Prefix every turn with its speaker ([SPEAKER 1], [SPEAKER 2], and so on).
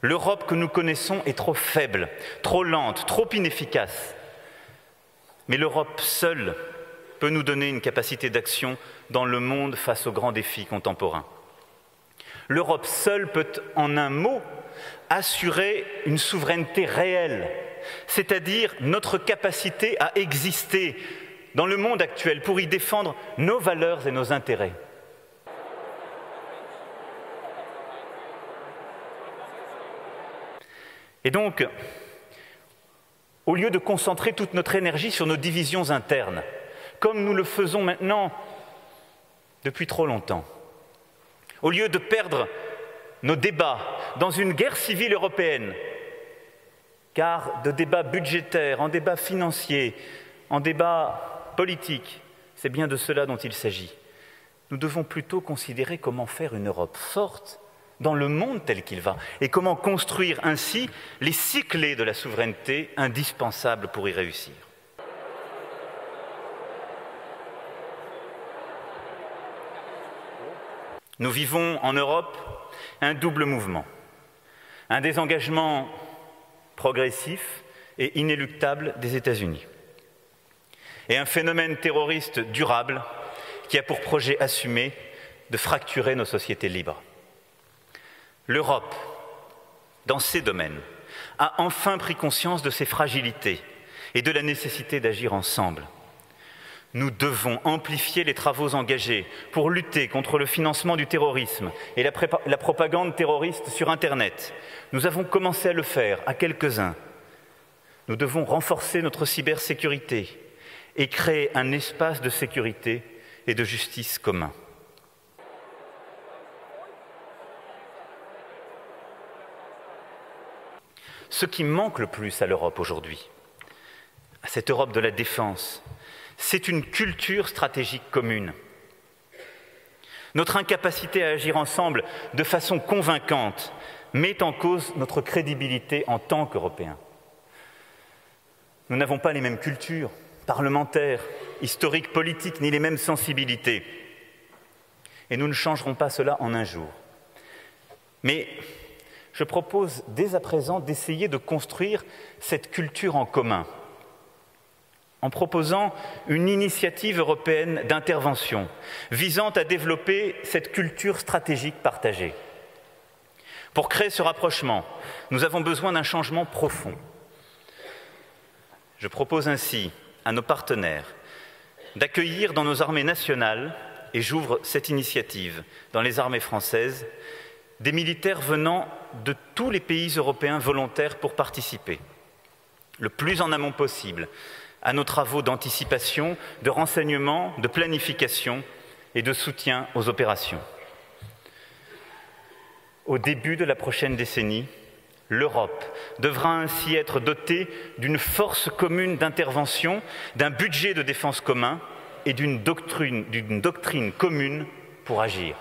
[SPEAKER 1] L'Europe que nous connaissons est trop faible, trop lente, trop inefficace. Mais l'Europe seule peut nous donner une capacité d'action dans le monde face aux grands défis contemporains. L'Europe seule peut, en un mot, assurer une souveraineté réelle, c'est-à-dire notre capacité à exister dans le monde actuel pour y défendre nos valeurs et nos intérêts. Et donc, au lieu de concentrer toute notre énergie sur nos divisions internes, comme nous le faisons maintenant depuis trop longtemps, au lieu de perdre nos débats dans une guerre civile européenne, car de débats budgétaires, en débats financiers, en débats politiques, c'est bien de cela dont il s'agit. Nous devons plutôt considérer comment faire une Europe forte dans le monde tel qu'il va, et comment construire ainsi les 6 clés de la souveraineté indispensables pour y réussir. Nous vivons en Europe un double mouvement, un désengagement progressif et inéluctable des États-Unis, et un phénomène terroriste durable qui a pour projet assumé de fracturer nos sociétés libres. L'Europe, dans ces domaines, a enfin pris conscience de ses fragilités et de la nécessité d'agir ensemble. Nous devons amplifier les travaux engagés pour lutter contre le financement du terrorisme et la propagande terroriste sur Internet. Nous avons commencé à le faire, à quelques-uns. Nous devons renforcer notre cybersécurité et créer un espace de sécurité et de justice commun. Ce qui manque le plus à l'Europe aujourd'hui, à cette Europe de la défense, c'est une culture stratégique commune. Notre incapacité à agir ensemble de façon convaincante met en cause notre crédibilité en tant qu'Européens. Nous n'avons pas les mêmes cultures parlementaires, historiques, politiques, ni les mêmes sensibilités. Et nous ne changerons pas cela en un jour. Mais je propose dès à présent d'essayer de construire cette culture en commun, en proposant une initiative européenne d'intervention visant à développer cette culture stratégique partagée. Pour créer ce rapprochement, nous avons besoin d'un changement profond. Je propose ainsi à nos partenaires d'accueillir dans nos armées nationales, et j'ouvre cette initiative dans les armées françaises, des militaires venant de tous les pays européens volontaires pour participer, le plus en amont possible, à nos travaux d'anticipation, de renseignement, de planification et de soutien aux opérations. Au début de la prochaine décennie, l'Europe devra ainsi être dotée d'une force commune d'intervention, d'un budget de défense commun et d'une doctrine commune pour agir.